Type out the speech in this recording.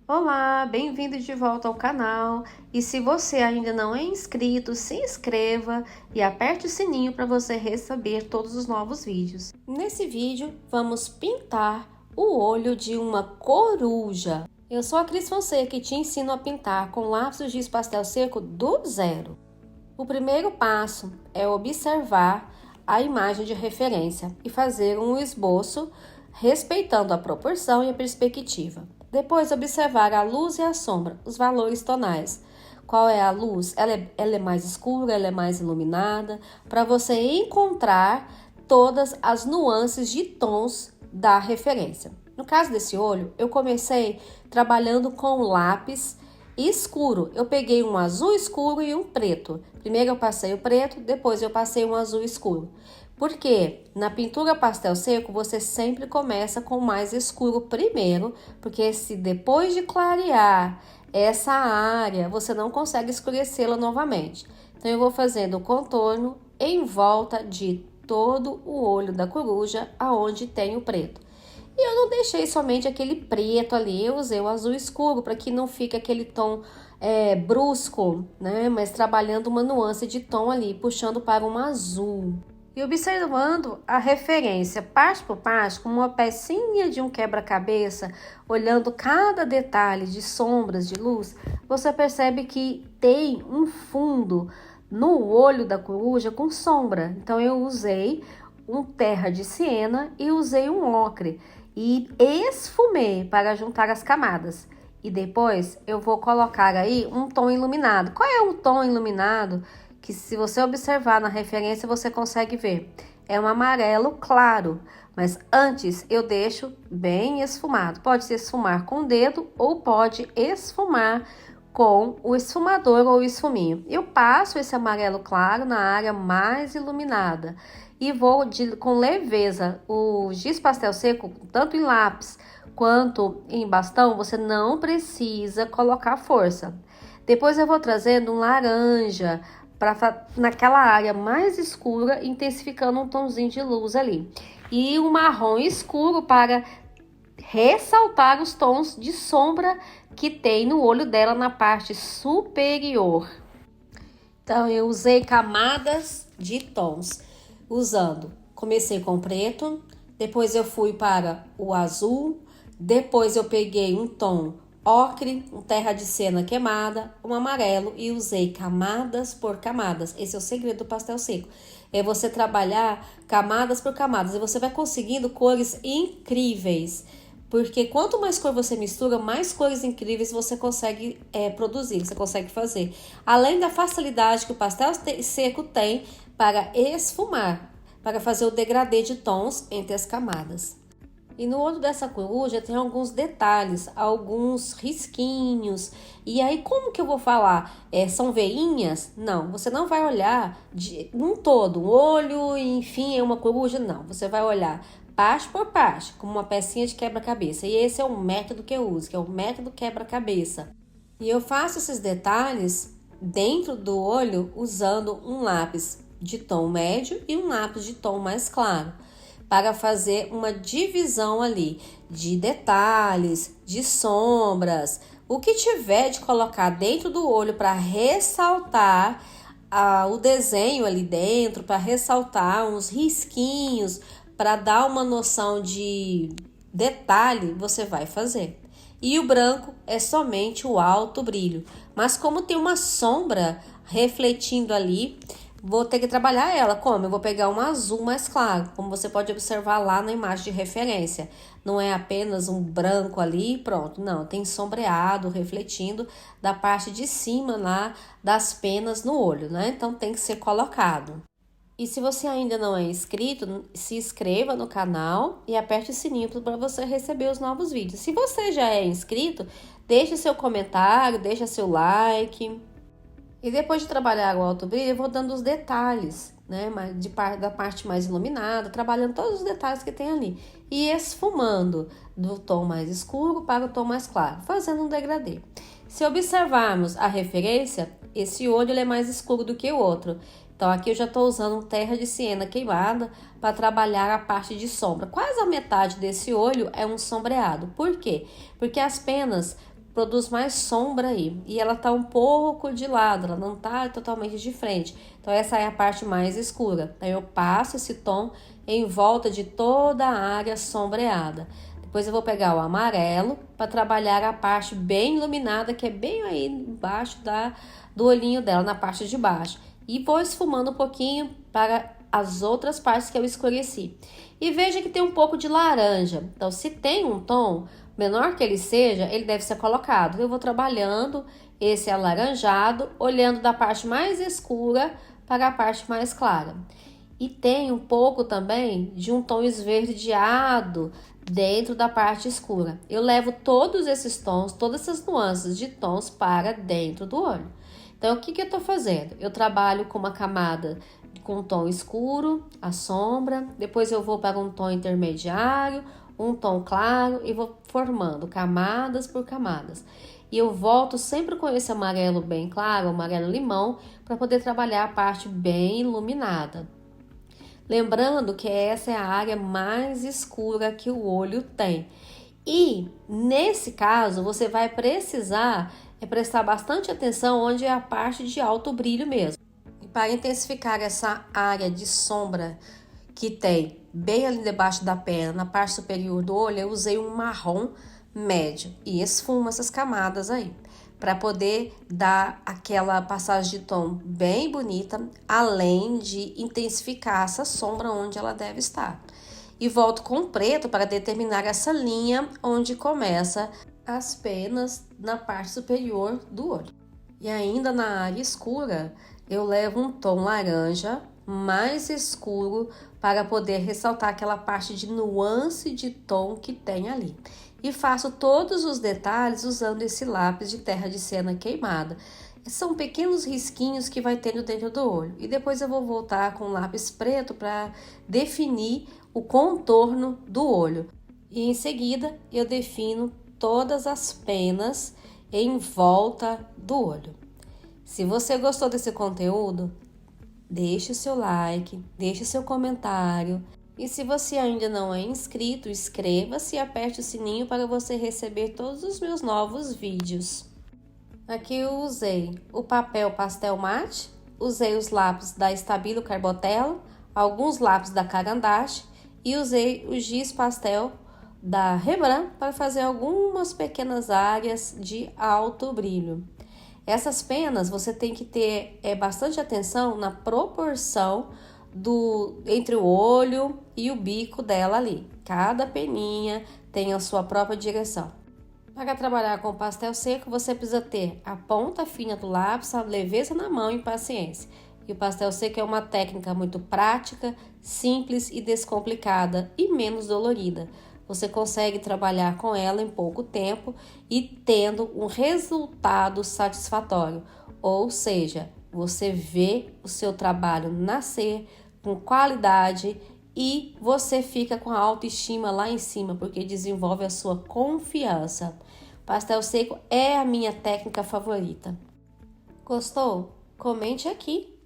Olá, bem-vindo de volta ao canal. E se você ainda não é inscrito, se inscreva e aperte o sininho para você receber todos os novos vídeos. Nesse vídeo, vamos pintar o olho de uma coruja. Eu sou a Cris Fonseca e te ensino a pintar com lápis de giz pastel seco do zero. O primeiro passo é observar a imagem de referência e fazer um esboço respeitando a proporção e a perspectiva. Depois, observar a luz e a sombra, os valores tonais. Qual é a luz? Ela é mais escura, ela é mais iluminada, para você encontrar todas as nuances de tons da referência. No caso desse olho, eu comecei trabalhando com lápis escuro. Eu peguei um azul escuro e um preto. Primeiro eu passei o preto, depois eu passei um azul escuro. Porque na pintura pastel seco você sempre começa com o mais escuro primeiro, porque se depois de clarear essa área você não consegue escurecê-la novamente. Então eu vou fazendo o contorno em volta de todo o olho da coruja aonde tem o preto. E eu não deixei somente aquele preto ali, eu usei o azul escuro para que não fique aquele tom brusco, né? Mas trabalhando uma nuance de tom ali, puxando para um azul. E observando a referência parte por parte, como uma pecinha de um quebra-cabeça, olhando cada detalhe de sombras, de luz, você percebe que tem um fundo no olho da coruja com sombra. Então eu usei um terra de siena e usei um ocre e esfumei para juntar as camadas. E depois eu vou colocar aí um tom iluminado. Qual é o tom iluminado? Que se você observar na referência você consegue ver. É um amarelo claro, mas antes eu deixo bem esfumado. Pode se esfumar com o dedo ou pode esfumar com o esfumador ou esfuminho. Eu passo esse amarelo claro na área mais iluminada e vou com leveza. O giz pastel seco, tanto em lápis quanto em bastão, você não precisa colocar força. Depois eu vou trazendo um laranja naquela área mais escura, intensificando um tomzinho de luz ali. E um marrom escuro para ressaltar os tons de sombra que tem no olho dela na parte superior. Então, eu usei camadas de tons, comecei com preto, depois eu fui para o azul, depois eu peguei um tom ocre, um terra de siena queimada, um amarelo e usei camadas por camadas. Esse é o segredo do pastel seco. É você trabalhar camadas por camadas e você vai conseguindo cores incríveis. Porque quanto mais cor você mistura, mais cores incríveis você consegue produzir, você consegue fazer. Além da facilidade que o pastel seco tem para esfumar, para fazer o degradê de tons entre as camadas. E no olho dessa coruja tem alguns detalhes, alguns risquinhos. E aí como que eu vou falar? São veinhas? Não, você não vai olhar de um todo, um olho, enfim, é uma coruja? Não, você vai olhar parte por parte, como uma pecinha de quebra-cabeça. E esse é o método que eu uso, que é o método quebra-cabeça. E eu faço esses detalhes dentro do olho usando um lápis de tom médio e um lápis de tom mais claro, para fazer uma divisão ali de detalhes, de sombras, o que tiver de colocar dentro do olho para ressaltar o desenho ali dentro, para ressaltar uns risquinhos, para dar uma noção de detalhe, você vai fazer. E o branco é somente o alto brilho, mas como tem uma sombra refletindo ali, vou ter que trabalhar ela. Como? Eu vou pegar um azul mais claro, como você pode observar lá na imagem de referência. Não é apenas um branco ali e pronto. Não, tem sombreado, refletindo da parte de cima lá das penas no olho, né? Então tem que ser colocado. E se você ainda não é inscrito, se inscreva no canal e aperte o sininho para você receber os novos vídeos. Se você já é inscrito, deixe seu comentário, deixe seu like. E depois de trabalhar o alto brilho, eu vou dando os detalhes, né? Da parte mais iluminada, trabalhando todos os detalhes que tem ali. E esfumando do tom mais escuro para o tom mais claro, fazendo um degradê. Se observarmos a referência, esse olho ele é mais escuro do que o outro. Então aqui eu já estou usando terra de siena queimada para trabalhar a parte de sombra. Quase a metade desse olho é um sombreado. Por quê? Porque as penas produz mais sombra aí. E ela tá um pouco de lado, ela não tá totalmente de frente. Então essa é a parte mais escura. Então eu passo esse tom em volta de toda a área sombreada. Depois eu vou pegar o amarelo para trabalhar a parte bem iluminada, que é bem aí embaixo do olhinho dela, na parte de baixo. E vou esfumando um pouquinho para as outras partes que eu escureci. E veja que tem um pouco de laranja. Então, se tem um tom, menor que ele seja, ele deve ser colocado. Eu vou trabalhando esse alaranjado, olhando da parte mais escura para a parte mais clara. E tem um pouco também de um tom esverdeado dentro da parte escura. Eu levo todos esses tons, todas essas nuances de tons para dentro do olho. Então, o que eu tô fazendo? Eu trabalho com uma camada com um tom escuro, a sombra, depois eu vou para um tom intermediário, um tom claro e vou formando camadas por camadas. E eu volto sempre com esse amarelo bem claro, amarelo limão, para poder trabalhar a parte bem iluminada. Lembrando que essa é a área mais escura que o olho tem. E nesse caso, você vai precisar prestar bastante atenção onde é a parte de alto brilho mesmo. E para intensificar essa área de sombra que tem bem ali debaixo da pena, na parte superior do olho, eu usei um marrom médio e esfumo essas camadas aí, para poder dar aquela passagem de tom bem bonita, além de intensificar essa sombra onde ela deve estar. E volto com o preto para determinar essa linha onde começa as penas na parte superior do olho. E ainda na área escura, eu levo um tom laranja mais escuro para poder ressaltar aquela parte de nuance de tom que tem ali. E faço todos os detalhes usando esse lápis de terra de siena queimada. São pequenos risquinhos que vai tendo dentro do olho. E depois eu vou voltar com o lápis preto para definir o contorno do olho. E em seguida eu defino todas as penas em volta do olho. Se você gostou desse conteúdo, deixe o seu like, deixe o seu comentário. E se você ainda não é inscrito, inscreva-se e aperte o sininho para você receber todos os meus novos vídeos. Aqui eu usei o papel pastel mate, usei os lápis da Stabilo Carbotella, alguns lápis da Carandache e usei o giz pastel da Rembrandt para fazer algumas pequenas áreas de alto brilho. Essas penas você tem que ter bastante atenção na proporção entre o olho e o bico dela ali. Cada peninha tem a sua própria direção. Para trabalhar com pastel seco, você precisa ter a ponta fina do lápis, a leveza na mão e paciência. E o pastel seco é uma técnica muito prática, simples e descomplicada e menos dolorida. Você consegue trabalhar com ela em pouco tempo e tendo um resultado satisfatório. Ou seja, você vê o seu trabalho nascer com qualidade e você fica com a autoestima lá em cima, porque desenvolve a sua confiança. Pastel seco é a minha técnica favorita. Gostou? Comente aqui.